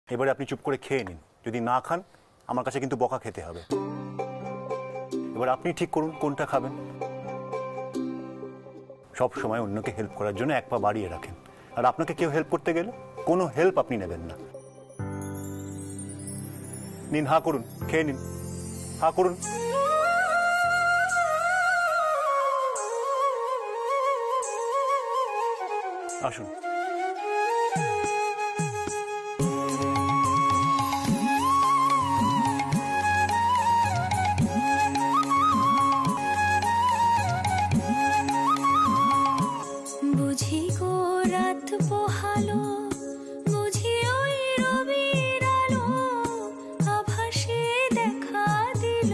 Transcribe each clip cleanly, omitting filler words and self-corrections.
এবারে আপনি চুপ করে খেয়ে নিন, যদি না খান আমার কাছে কিন্তু বকা খেতে হবে। এবার আপনি ঠিক করুন কোনটা খাবেন। সব সময় অন্যকে হেল্প করার জন্য এক পা বাড়িয়ে রাখেন, আর আপনাকে কেউ হেল্প করতে গেলে কোনো হেল্প আপনি নেবেন না। নিন, হা করুন, খেয়ে নিন, হা করুন। আসুন। বুঝি গো রাত পোহালো, বুঝি ওই রবির আলো, আভাসে দেখা দিল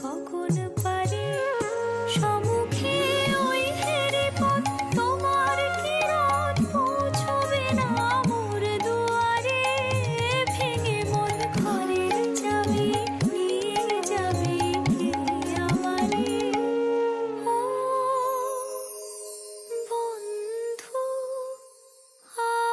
গগন পারে, সম্মুখে ওই হেরি পথ, তোমার কিরণ পৌঁছবে না মোর দুয়ারে, ভেঙে মন ঘরের চাবি নিয়ে যাবে কে আমারে। ও বন্ধু আমার।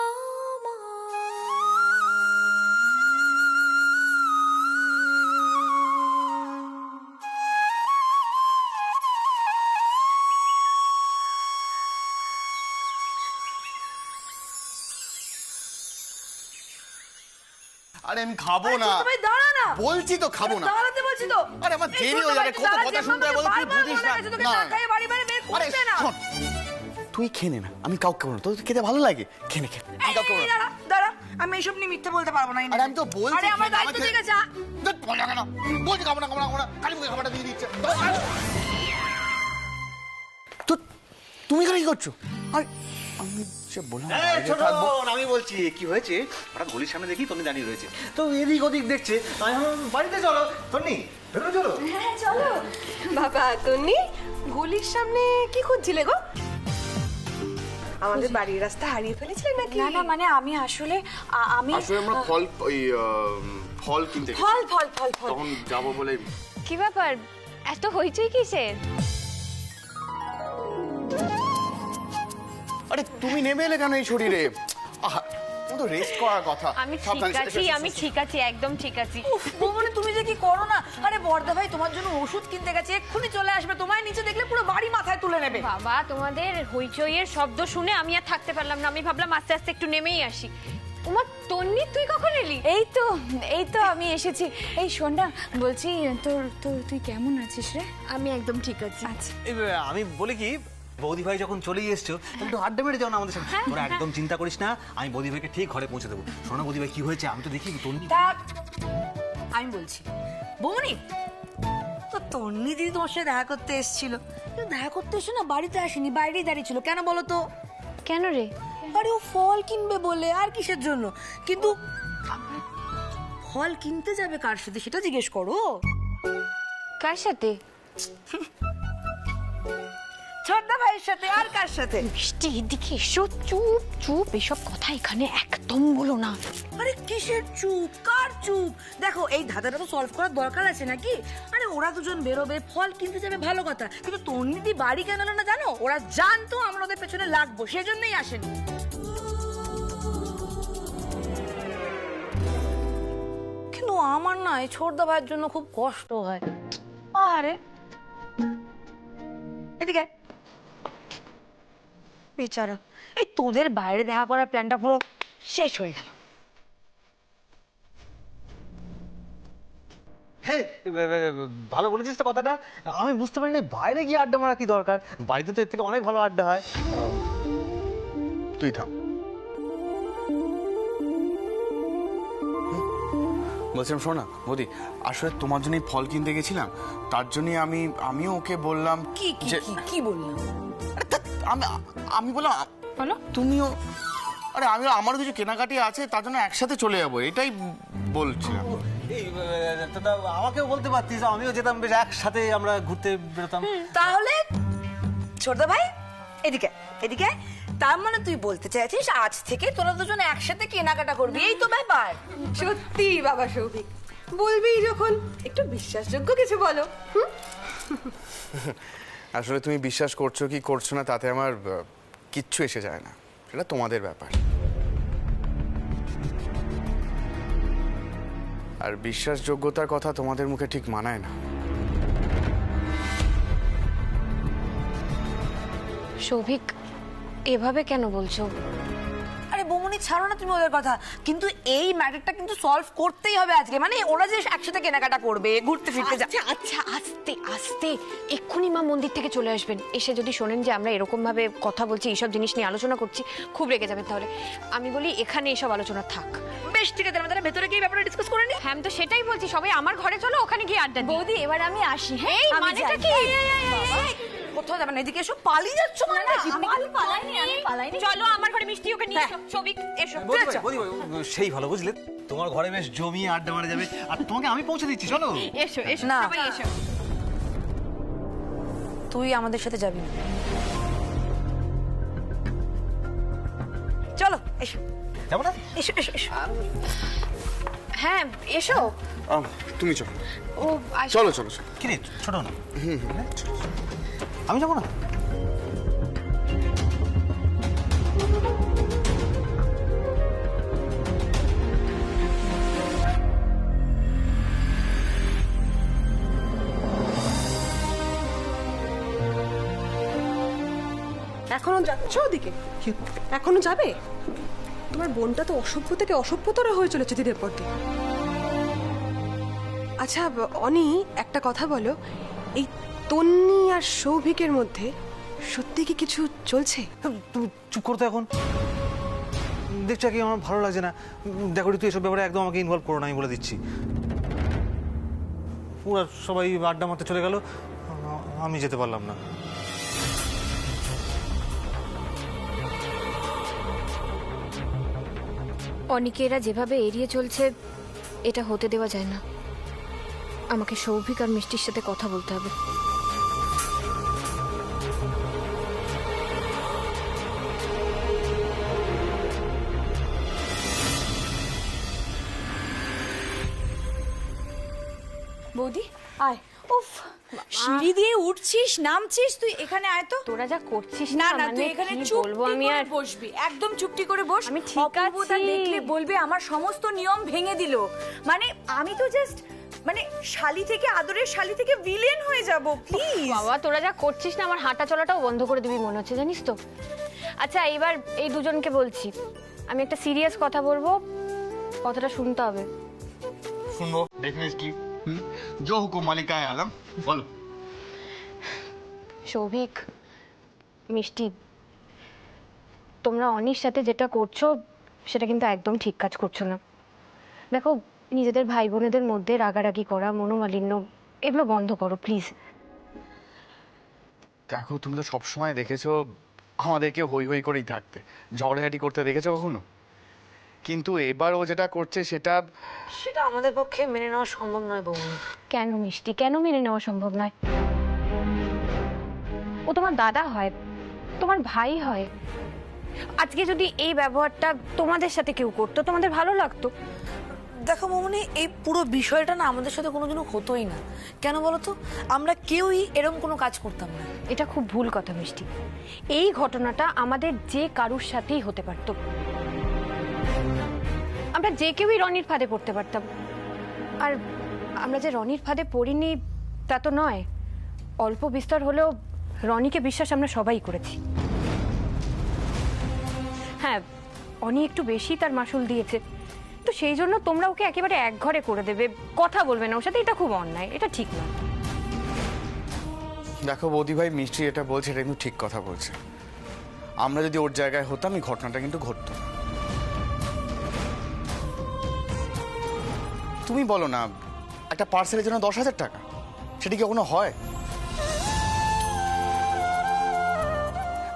আরে আমি খাবো না। ভাই দাঁড়া না, বলছি তো খাবো না। দাঁড়াতে বলছি তো। আরে আমার দেরি হয়ে যাবে, কত কথা শুনতে হবে তুই বুঝিস না। না খাই বাড়ি বাড়ি বের আরে করতে না। শোন, তুই খেয়ে নে না, আমি কাউকে খাবো না। তোর খেতে ভালো লাগে, খেয়ে নে, খেয়ে নে। আমি কাউকে খাবো না। দাঁড়া দাঁড়া, আমি এসব নিয়ে মিথ্যে বলতে পারবো না। আরে আমি তো বলছি আরে আমার খেয়ে নে, দায়িত্ব আমাকে- ঠিক আছে। ধুৎ, বল না কেন? বলছি খাবো না, খাবো না, খাবো না। খালি মুখে খাবারটা দিয়ে দিচ্ছে। তো তুমি এখানে কি করছো? আর আমি যে বললাম বাইরে থাকবো। আমি বলছি কি হয়েছে, হঠাৎ গলির সামনে দেখি তন্নি দাঁড়িয়ে রয়েছে, তো এদিক ওদিক দেখছে, আমি ভাবলাম বাড়িতে চলো তন্নি, ভেতরে চলো। হ্যাঁ চলো। বাবা তন্নি, গলির সামনে কি খুঁজছিলে গো? আমাদের বাড়ির রাস্তা হারিয়ে ফেলেছিলে নাকি? না না, মানে আমি আসলে আমি আসলে আমরা ফল কিনতে গেছি। ফল ফল ফল ফল। তখন যাবো বলে। কি ব্যাপার, এত হইচই কিসের? আরে তুমি নেমে এলে কেন এই শরীরে? আহা, তোমার তো রেস্ট করার কথা। আমি সাবধানে, ঠিক আছি, এসো, এসো, আমি এসো। ঠিক আছি, একদম ঠিক আছি। বৌমনি তুমি যে কি করো না। আরে বড়দা ভাই তোমার জন্য ওষুধ কিনতে গেছে, এক্ষুনি চলে আসবে। তোমায় নিচে দেখলে পুরো বাড়ি মাথায় তুলে নেবে। বাবা, তোমাদের হইচইয়ের শব্দ শুনে আমি আর থাকতে পারলাম না। আমি ভাবলাম আস্তে আস্তে একটু নেমেই আসি। উমা, তন্নি তুই কখন এলি? এই তো আমি এসেছি। এই শোন না, বলছি তোর তোর তুই কেমন আছিস রে? আমি একদম ঠিক আছি। আচ্ছা, আমি বলি কি, বৌদি ভাই যখন চলেই এসছো একটু আড্ডা মেরে যাও না আমাদের সাথে। তোরা একদম চিন্তা করিস না, আমি বৌদি ভাইকে ঠিক ঘরে পৌঁছে দেবো। শোনো বৌদি ভাই কি হয়েছে, আমি তো দেখি তন্নি। আমি বলছি বৌমনি, তো তন্নি দিদি তোমার সাথে দেখা করতে এসেছিল, কিন্তু দেখা করতে এসে না বাড়িতে আসেনি, বাইরেই দাঁড়িয়ে ছিল। কেন বলো তো? কেন রে? আরে ও ফল কিনবে বলে, আর কিসের জন্য? কিন্তু ফল কিনতে যাবে কার সাথে সেটা জিজ্ঞেস করো। কার সাথে? ছোটদা ভাইয়ের সাথে। আর কার সাথে? মিষ্টি, এদিকে এসো। চুপ চুপ, এসব কথা এখানে একদম বলো না। আরে কিসের চুপ, কার চুপ? দেখো এই ধাঁধাটা তো সলভ করার দরকার আছে নাকি? আরে ওরা দুজন বেরোবে, ফল কিনতে যাবে, ভালো কথা, কিন্তু তন্নিদি বাড়ি কেন এলো না জানো? ওরা জানতো আমরা ওদের পেছনে লাগবো, সেজন্যই আসেনি। কিন্তু আমার না এই ছোটদা ভাইয়ের জন্য খুব কষ্ট হয়। আরে এদিকে আয়। বেচারা, এই তোদের বাইরে দেখা করার প্ল্যানটা পুরো শেষ হয়ে গেল। হ্যাঁ, ভালো বলেছিস তো কথাটা। আমি বুঝতে পারি না বাইরে গিয়ে আড্ডা মারা কি দরকার, বাড়িতে তো এর থেকে অনেক ভালো আড্ডা হয়। তুই থাম। বলছিলাম শোনা বৌদি, আসলে তোমার জন্যই ফল কিনতে গেছিলাম, তার জন্যই আমিও ওকে বললাম কি কি যে কি কি বললাম? আরে ধ্যাৎ, আমি বললাম বলো। তুমিও। আরে আমারও কিছু কেনাকাটি আছে, তার জন্য একসাথে চলে যাবো, এটাই বলছিলাম। এই আমাকেও বলতে পারতিস, আমিও যেতাম, বেশ একসাথে আমরা ঘুরতে বেরোতাম। তাহলে ছোটদা ভাই এদিকে এদিকে, তার মানে তুই বলতে চাইছিস আজ থেকে তোরা দুজন একসাথে কেনাকাটা করবি, এই তো ব্যাপার? সত্যি বাবা সৌভিক, বলবি যখন একটু বিশ্বাসযোগ্য কিছু বলো। আসলে তুমি বিশ্বাস করছো কি করছো না তাতে আমার কিচ্ছু এসে যায় না, সেটা তোমাদের ব্যাপার। আর বিশ্বাসযোগ্যতার কথা তোমাদের মুখে ঠিক মানায় না। সৌভিক, এভাবে কেন বলছো? আরে বৌমনি ছাড়ো না তুমি ওদের কথা, কিন্তু এই ম্যাটারটা কিন্তু সলভ করতেই হবে আজকে। মানে ওরা যে একসাথে কেনাকাটা করবে, ঘুরতে ফিরতে আচ্ছা আচ্ছা, আস্তে আস্তে। এক্ষুনি মা মন্দির থেকে চলে আসবেন, এসে যদি শোনেন যে আমরা এরকম ভাবে কথা বলছি, এইসব জিনিস নিয়ে আলোচনা করছি, খুব রেগে যাবেন। তাহলে আমি বলি এখানে এসব আলোচনা থাক। বেশ ঠিক আছে, তারা ভেতরে গিয়ে ব্যাপারে ডিসকাস করে নি। হ্যাঁ, আমি তো সেটাই বলছি, সবাই আমার ঘরে চলো, ওখানে গিয়ে আড্ডা দিই। বৌদি এবার আমি আসি। হ্যাঁ এই আমি মানেটা যাই। কি? কোথাও যাবে না, এদিকে এসো। পালিয়ে যাচ্ছ মানে নাকি? আমি পালাইনি। চলো আমার ঘরে, মিষ্টি ওকে নিয়ে এসো। সৌভিক এসো। বৌদিভাই সেই ভালো, বুঝলে? তোমার ঘরে বেশ জমিয়ে আড্ডা মারা যাবে, আর তোমাকে আমি পৌঁছে দিচ্ছি, চলো। এসো এসো, না। সবাই এসো। তুই আমাদের সাথে যাবি না। চলো এসো যাবো না? এসো এসো এসো। হ্যাঁ এসো। তুমি চলো, ও আসো। চলো চলো চলো। কি রে, ছোট না? আমি যাবো না? এখনো যাচ্ছ ওদিকে? এখনো যাবে? তোমার বোনটা তো অসভ্য থেকে অসভ্যতর হয়ে চলেছে দিনের পর দিন। আচ্ছা অনি, একটা কথা বলো, এই তন্নি আর সৌভিকের মধ্যে সত্যি কি কিছু চলছে? তুমি চুপ করতো এখন। দেখছো কি আমার ভালো লাগছে না। দেখো তুই এসব ব্যাপারে একদম আমাকে ইনভলভ করো না, আমি বলে দিচ্ছি। ওরা সবাই আড্ডা মারতে চলে গেল, আমি যেতে পারলাম না। অনিকেরা যেভাবে এড়িয়ে চলছে, এটা হতে দেওয়া যায় না। আমাকে সৌভিক আর মিষ্টির সাথে কথা বলতে হবে। বৌদি আয়। উফ, সিঁড়ি দিয়ে উঠছিস নামছিস, তুই এখানে আয় তো। তোরা যা করছিস না না, মানে তুই এখানে কি চুপটি বলবো আমি করে আর। বসবি, একদম চুপটি করে বস। আমি ঠিক অপূর্বতা আছি। দেখলে বলবে আমার সমস্ত নিয়ম ভেঙে দিল। মানে আমি তো জাস্ট মানে শালি থেকে, আদরের শালি থেকে ভিলেন হয়ে যাব। প্লিজ বাবা, তোরা যা করছিস না, আমার হাঁটা চলাটাও বন্ধ করে দিবি মনে হচ্ছে, জানিস তো। আচ্ছা এবার এই দুজনকে বলছি, আমি একটা সিরিয়াস কথা বলবো, কথাটা শুনতে হবে। শুনবো ডেফিনেটলি। জো হুকুম মালিকায় আলম, বলো। সৌভিক, মিষ্টি, তোমরা অনির সাথে যেটা করছো সেটা কিন্তু একদম ঠিক কাজ করছো না। দেখো, নিজেদের ভাই বোনেদের মধ্যে রাগারাগি করা, মনোমালিন্য, এগুলো বন্ধ করো প্লিজ। দেখো, তুমি তো সবসময় দেখেছো আমাদেরকে হই হই করেই থাকতে, ঝগড়াঝাটি করতে দেখেছো কখনো? কিন্তু এবার ও যেটা করছে সেটা আমাদের পক্ষে মেনে নেওয়া সম্ভব নয় বৌমনি। কেন মিষ্টি, কেন মেনে নেওয়া সম্ভব নয়? ও তোমার দাদা হয়, তোমার ভাই হয়। আজকে যদি এই ব্যবহারটা তোমাদের সাথে কেউ করতো, তোমাদের ভালো লাগতো? দেখো বৌমনি, এই পুরো বিষয়টা না আমাদের সাথে কোনোদিনও হতোই না। কেন বলো তো? আমরা কেউই এরকম কোনো কাজ করতাম না। এটা খুব ভুল কথা মিষ্টি। এই ঘটনাটা আমাদের যে কারুর সাথেই হতে পারতো। আমরা যে কেউই রনির ফাঁদে পড়তে পারতাম। আর আমরা যে রনির ফাঁদে পড়িনি তা তো নয়, অল্প বিস্তর হলেও রনিকে বিশ্বাস আমরা সবাই করেছি। হ্যাঁ, অনি একটু বেশি তার মাসুল দিয়েছে, তো সেই জন্য তোমরা ওকে একেবারে একঘরে করে দেবে, কথা বলবে না ওর সাথে, এটা খুব অন্যায়, এটা ঠিক নয়। দেখো বৌদি ভাই, মিষ্টি এটা বলছে এটা কিন্তু ঠিক কথা বলছে। আমরা যদি ওর জায়গায় হতাম এই ঘটনাটা কিন্তু ঘটতো না। তুমি বলো না, একটা পার্সেলের জন্য 10,000 টাকা, সেটা কি কখনো হয়?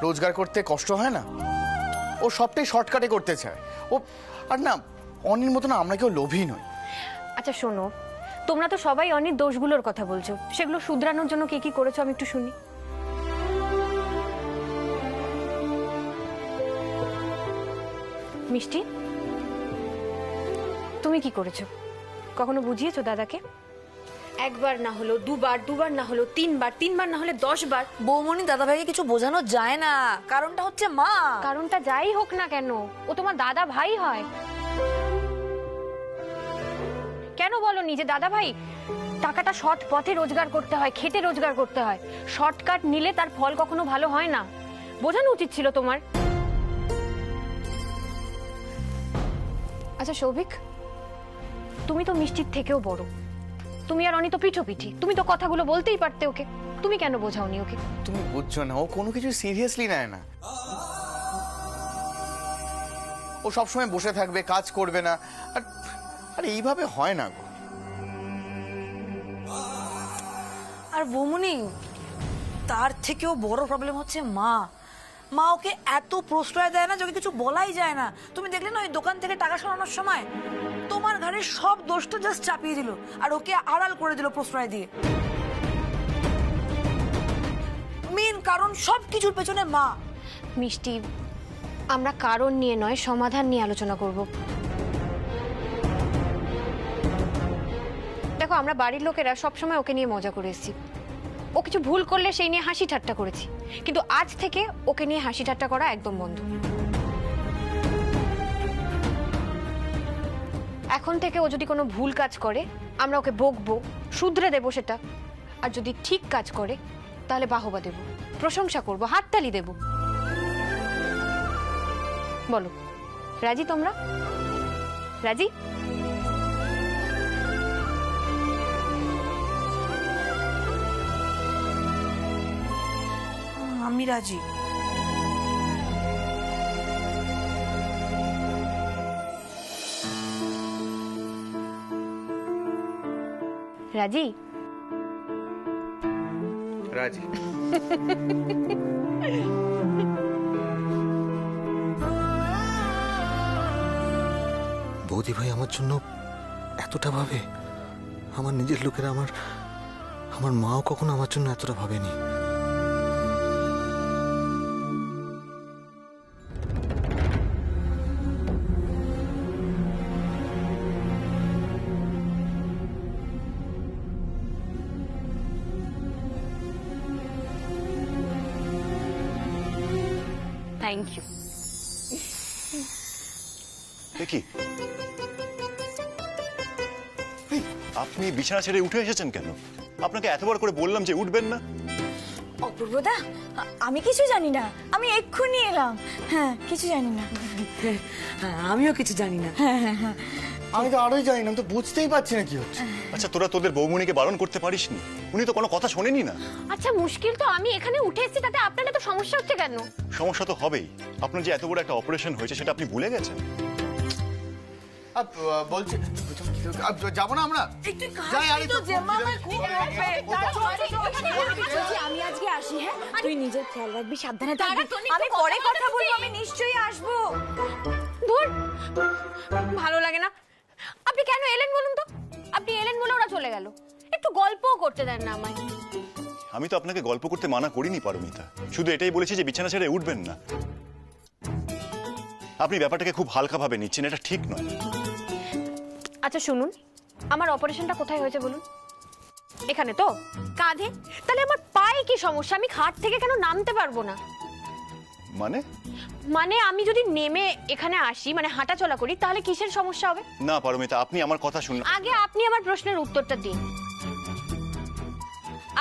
রোজগার করতে কষ্ট হয় না? ও সবটাই শর্টকাটে করতে চায় ও। আর না, অনির মতো না আমরা কেউ লোভী নই। আচ্ছা শোনো, তোমরা তো সবাই অনেক দোষগুলোর কথা বলছো, সেগুলো শুধরানোর জন্য কে কি করেছো আমি একটু শুনি। মিষ্টি, তুমি কি করেছো? কখনো বুঝিয়েছো দাদাকে? একবার না হলো দুবার, দুবার না হলো তিনবার, তিনবার না হলে 10 বার। বৌমনি, দাদা ভাইকে কিছু বোঝানো যায় না, কারণটা হচ্ছে মা। কারণটা যাই হোক না কেন, ও তোমার দাদা ভাই হয়। কেন বলনি যে দাদা ভাই টাকাটা সৎ পথে রোজগার করতে হয়, খেটে রোজগার করতে হয়, শর্টকাট নিলে তার ফল কখনো ভালো হয় না? বোঝানো উচিত ছিল তোমার। আচ্ছা সৌভিক, তুমি তো মিষ্টির থেকেও বড়, তুমি আর অনি তো পিঠোপিঠি, তুমি তো কথাগুলো বলতেই পারতে ওকে, তুমি কেন বোঝাওনি ওকে? তুমি বুঝছো না, ও কোনো কিছু সিরিয়াসলি নেয় না। ও সবসময় বসে থাকবে, কাজ করবে না। আর এইভাবে হয় না গো। আর বৌমনি, তার থেকেও বড় প্রবলেম হচ্ছে মা। মা ওকে এত প্রশ্রয় দেয় না যে ওকে কিছু বলাই যায় না। তুমি দেখলে না ওই দোকান থেকে টাকা সরানোর সময় তোমার ঘাড়ে সব দোষটা জাস্ট চাপিয়ে দিল আর ওকে আড়াল করে দিল প্রশ্রয় দিয়ে। মেন কারণ সব কিছুর পেছনে মা। মিষ্টি, আমরা কারণ নিয়ে নয় সমাধান নিয়ে আলোচনা করব। দেখো, আমরা বাড়ির লোকেরা সবসময় ওকে নিয়ে মজা করে এসেছি, ও কিছু ভুল করলে সেই নিয়ে হাসি ঠাট্টা করেছি, কিন্তু আজ থেকে ওকে নিয়ে হাসি ঠাট্টা করা একদম বন্ধ। এখন থেকে ও যদি কোনো ভুল কাজ করে আমরা ওকে বকবো, শুধরে দেবো সেটা, আর যদি ঠিক কাজ করে তাহলে বাহবা দেব, প্রশংসা করব, হাততালি দেব। বলো, রাজি তোমরা? রাজি? আমি রাজি। রাজি? রাজি। বৌদি ভাই আমার জন্য এতটা ভাবে, আমার নিজের লোকেরা, আমার মাও কখনো আমার জন্য এতটা ভাবেনি। Thank you. দেখি, আপনি বিছানা ছেড়ে উঠে এসেছেন কেন? আপনাকে এতবার করে বললাম যে উঠবেন না। অপূর্বদা, আমি কিছু জানি না, আমি এক্ষুনি এলাম। হ্যাঁ, কিছু জানি না। আমিও কিছু জানি না। আমি তো আরোই জানি না, আমি তো বুঝতেই পারছি না কি হচ্ছে। আচ্ছা, তোরা তোদের বৌমনিকে বারণ করতে পারিসনি? উনি তো কোনো কথা শোনেনি না। আচ্ছা, মুশকিল তো আমি এখানে উঠে এসেছি, তাতে আপনার তো সমস্যা হচ্ছে কেন? সমস্যা তো হবেই। আপনার যে এত বড় একটা অপারেশন হয়েছে সেটা আপনি ভুলে গেছেন। বলছি যাবো না আমরা? যাই, আরে তো আমি আজকে আসি। হ্যাঁ, তুই নিজের খেয়াল রাখবি, সাবধানে থাকবি। আমি পরে কথা বলবো, আমি নিশ্চয়ই আসবো। দূর, ভালো লাগে না। আপনি কেন এলেন বলুন তো? আপনি এলেন বলে ওরা চলে গেল, একটু গল্পও করতে দেন না আমায়। আমি তো আপনাকে গল্প করতে মানা করিনি পারমিতা, শুধু এটাই বলেছি যে বিছানা ছেড়ে উঠবেন না। আপনি ব্যাপারটাকে খুব হালকা ভাবে নিচ্ছেন, এটা ঠিক নয়। আচ্ছা শুনুন, আমার অপারেশনটা কোথায় হয়েছে বলুন? এখানে তো, কাঁধে। তাহলে আমার পায়ে কি সমস্যা? আমি খাট থেকে কেন নামতে পারবো না? মানে আমি যদি নেমে এখানে আসি, মানে হাঁটা চলা করি, তাহলে কিসের সমস্যা হবে? না পারমিতা, আপনি আমার কথা শুনুন। আগে আপনি আমার প্রশ্নের উত্তরটা দিন।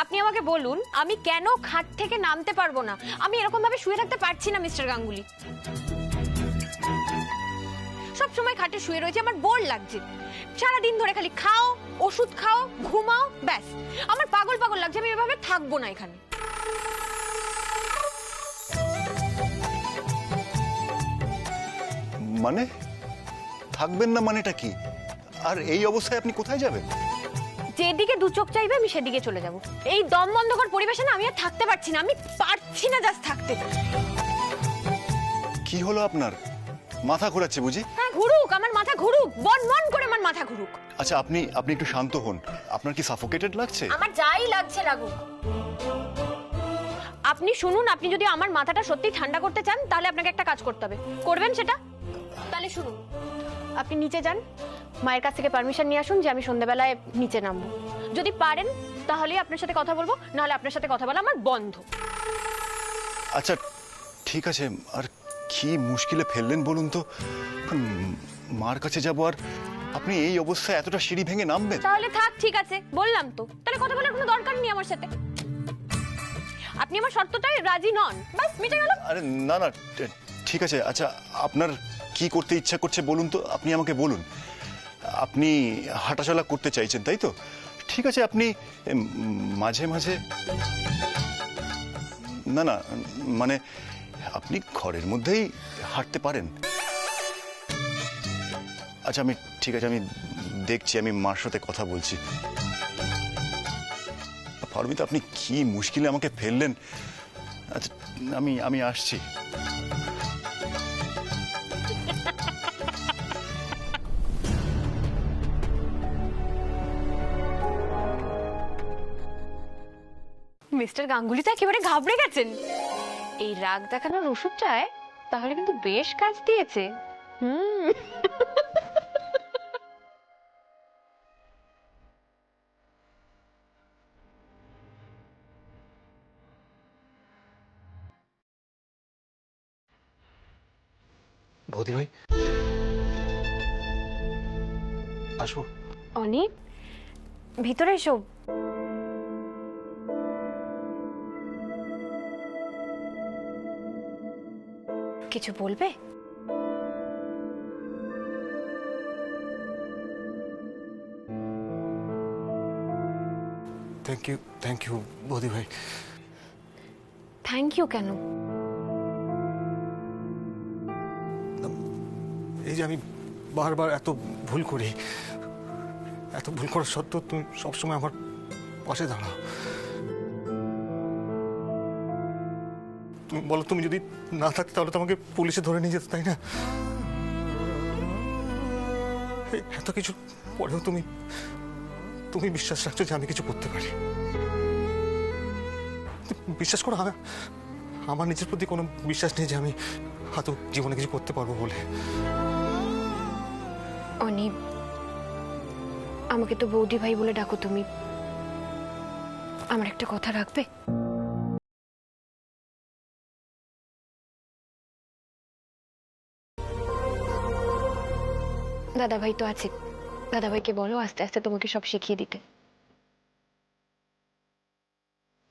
আপনি আমাকে বলুন, আমি কেন খাট থেকে নামতে পারবো না? আমি এরকম ভাবে শুয়ে থাকতে পারছি না মিস্টার গাঙ্গুলি। সব সময় খাটে শুয়ে রয়েছে, আমার বোর লাগছে। সারাদিন ধরে খালি খাও, ওষুধ খাও, ঘুমাও, ব্যাস। আমার পাগল পাগল লাগছে, আমি এভাবে থাকবো না এখানে। মানে থাকবেন না মানেটা কি? আর এই অবস্থায় আপনি কোথায় যাবেন? যেদিকে দু চোখ চাইবে আমি সেদিকে চলে যাব। এই দম বন্ধকর পরিবেশে না আমি আর থাকতে পারছি না, আমি পারছি না জাস্ট থাকতে। কি হলো আপনার? মাথা ঘোরাচ্ছে বুঝি? হ্যাঁ ঘুরুক, আমার মাথা ঘুরুক, বন বন করে আমার মাথা ঘুরুক। আচ্ছা, আপনি একটু শান্ত হন। আপনার কি সাফোকেটেড লাগছে? আমার যাই লাগছে লাগুক। আপনি শুনুন, আপনি যদি আমার মাথাটা সত্যি ঠান্ডা করতে চান তাহলে আপনাকে একটা কাজ করতে হবে। করবেন সেটা? তাহলে শুনুন, আপনি নিচে যান, মায়ের কাছ থেকে পারমিশন নিয়ে আসুন যে আমি সন্ধ্যাবেলায় নিচে নামবো। যদি পারেন তাহলে আপনার সাথে কথা বলবো, নাহলে আপনার সাথে কথা বলা আমার বন্ধ। আচ্ছা ঠিক আছে, আর কি মুশকিলে ফেললেন বলুন তো? মার কাছে যাবো আর আপনি এই অবস্থায় এতটা সিঁড়ি ভেঙে নামবেন? তাহলে থাক, ঠিক আছে, বললাম তো। তাহলে কথা বলার কোনো দরকার নেই আমার সাথে। আপনি আমার শর্তটাই রাজি নন, বাস মিটে গেল। আরে না না, ঠিক আছে। আচ্ছা, আপনার কি করতে ইচ্ছা করছে বলুন তো, আপনি আমাকে বলুন। আপনি হাঁটাচলা করতে চাইছেন, তাই তো? ঠিক আছে, আপনি মাঝে মাঝে, না না মানে আপনি ঘরের মধ্যেই হাঁটতে পারেন। আচ্ছা, আমি ঠিক আছে, আমি দেখছি, আমি মার সাথে কথা বলছি। পারমিতা, আপনি কি মুশকিলে আমাকে ফেললেন। আচ্ছা, আমি আসছি। মিস্টার গাঙ্গুলি তো একেবারে ঘাবড়ে গেছেন। এই রাগ দেখানোর ওষুধটায় তাহলে কিন্তু বেশ কাজ দিয়েছে। বৌদি ভাই, আসবো? অনি, ভিতরে এসো। কিছু বলবে? থ্যাংক ইউ বৌদি ভাই। থ্যাংক ইউ কেন? এই যে আমি বারবার এত ভুল করি, এত ভুল করার সত্ত্বেও তুমি সবসময় আমার পাশে দাঁড়াও। তুমি বলো, তুমি যদি না থাকতে তাহলে তো আমাকে পুলিশে ধরে নিয়ে যেত, তাই না? এত কিছু পরেও তুমি বিশ্বাস রাখছো যে আমি কিছু করতে পারি। বিশ্বাস করো, আমার নিজের প্রতি কোনো বিশ্বাস নেই যে আমি হয়তো জীবনে কিছু করতে পারবো বলে। অনি, আমাকে তো বৌদি ভাই বলে ডাকো তুমি। আমার একটা কথা রাখবে? দাদা ভাই তো আছে, দাদা ভাইকে বলো আস্তে আস্তে তোমাকে সব শিখিয়ে দিতে।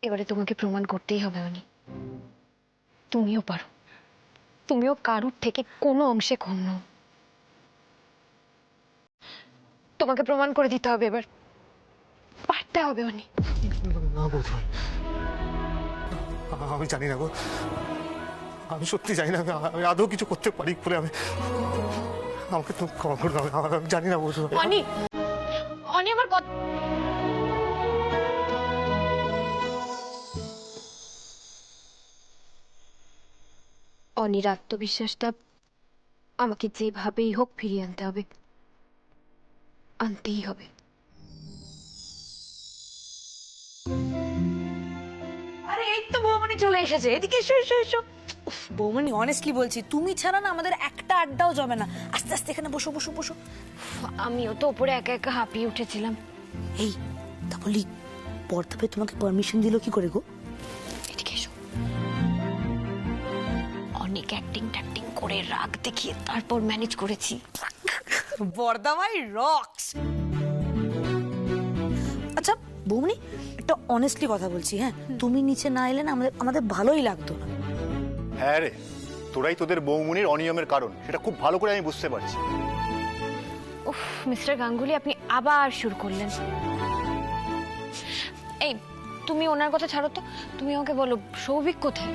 এবারে তোমাকে প্রমাণ করতেই হবে অনি, তুমিও পারো, তুমিও কারুর থেকে কোনো অংশে কম নও। তোমাকে প্রমাণ করে দিতে হবে, এবার পারতে হবে অনি। না বৌদি ভাই, আমি জানি না গো, আমি সত্যি জানি না আমি আদৌ কিছু করতে পারি বলে। আমাকে তো ক্ষমা করে দাও, আমি জানি না বৌদি ভাই। অনি, অনি আমার কথা। অনির আত্মবিশ্বাসটা আমাকে যেভাবেই হোক ফিরিয়ে আনতে হবে, আনতেই হবে। আরে এই তো বৌমনি চলে এসেছে, এদিকে এসো এসো এসো। উফ, বৌমনি অনেস্টলি বলছি, তুমি ছাড়া না আমাদের একটা আড্ডাও জমে না। আস্তে আস্তে এখানে বসো বসো বসো। আমিও তো উপরে একা একা হাঁপিয়ে উঠেছিলাম। এই তা বলি, পর্দাপে তোমাকে পারমিশন দিল কি করে গো? এদিকে এসো। অনেক অ্যাক্টিং ট্যাক্টিং করে রাগ দেখিয়ে তারপর ম্যানেজ করেছি। বর্দা ভাই রক্স। আচ্ছা বৌমনি, একটা অনেস্টলি কথা বলছি, হ্যাঁ, তুমি নিচে না এলে না আমাদের ভালোই লাগতো না। হ্যাঁ রে, তোরাই তোদের বৌমনির অনিয়মের কারণ, সেটা খুব ভালো করে আমি বুঝতে পারছি। উফ, মিস্টার গাঙ্গুলি, আপনি আবার শুরু করলেন। এই, তুমি ওনার কথা ছাড়ো তো, তুমি আমাকে বলো সৌভিক কোথায়?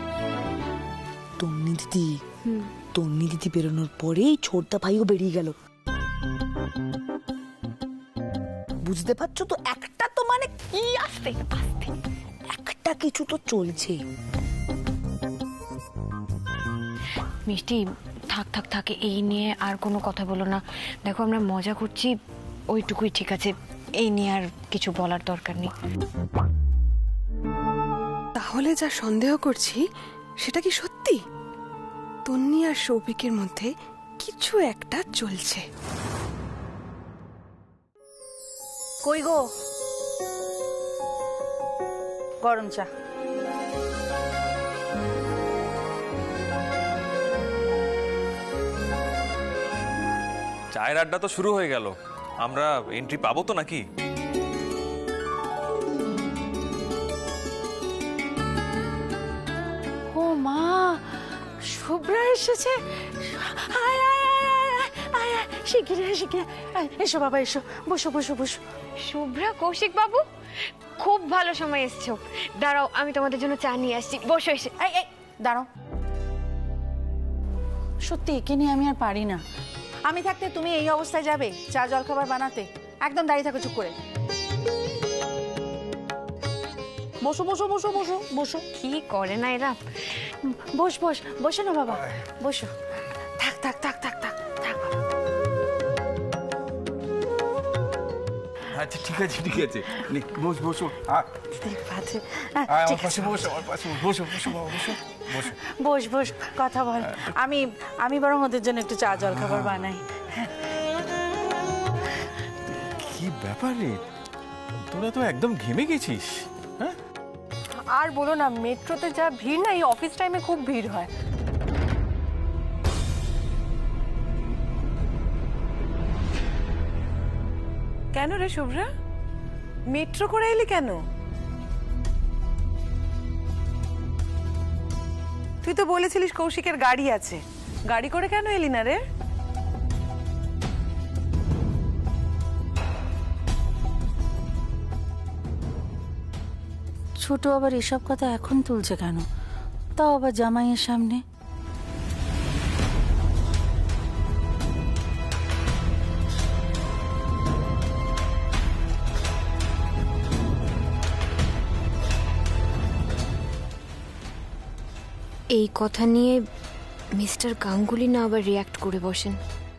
তন্নি দিদি বেরোনোর পরেই ছোটদা ভাইও বেরিয়ে গেল। বুঝতে পারছো তো, একটা তো মানে কি আসতে আসতে একটা কিছু তো চলছে। মিষ্টি, থাক থাক থাক, এই নিয়ে আর কোনো কথা বলো না। দেখো, আমরা মজা করছি, ওইটুকুই ঠিক আছে। এই নিয়ে আর কিছু বলার দরকার নেই। তাহলে যা সন্দেহ করছি সেটা কি সত্যি? তন্নি আর সৌভিকের মধ্যে কিছু একটা চলছে। কই গো, গরম চা। চায়ের আড্ডা তো শুরু হয়ে গেল, আমরা এন্ট্রি পাবো তো নাকি? ও মা, শুভ্রা এসেছে। আয় আয় আয় আয় আয় আয়, শিগগিরি শিগগিরি আয়, এসো বাবা এসো, বসো বসো বসো। শুভ্রা, কৌশিক বাবু, খুব ভালো সময় এসছো। দাঁড়াও, আমি তোমাদের জন্য চা নিয়ে আসছি, বসো এসে। এই এই দাঁড়াও, সত্যি একে নিয়ে আমি আর পারি না। আমি থাকতে তুমি এই অবস্থায় যাবে চা জলখাবার বানাতে? একদম দাঁড়িয়ে থাকো চুপ করে। বসো বসো বসো বসো বসো। কি করে না এরা। বস বস, বসো না বাবা, বসো। থাক থাক থাক থাক থাক থাক বাবা। আচ্ছা ঠিক আছে ঠিক আছে, বস বসো। ঠিক আছে, আমার পাশে বসো, আমার পাশে বসো, বসো বাবা, বসো বসো। বস বস, কথা বল। আমি বরং ওদের জন্য একটু চা জলখাবার বানাই। কি ব্যাপার রে, তোরা তো একদম ঘেমে গেছিস। হ্যাঁ, আর বলো না, মেট্রোতে যা ভিড় না, এই অফিস টাইমে খুব ভিড় হয়। কেন রে শুভ্রা, মেট্রো করে এলি কেন? তুই তো বলেছিলিস কৌশিকের গাড়ি আছে, গাড়ি করে কেন এলি না রে? ছোট আবার এসব কথা এখন তুলছে কেন, তাও আবার জামাইয়ের সামনে? এই কথা নিয়ে মিস্টার গাঙ্গুলি না আবার রিয়াক্ট করে বসেন।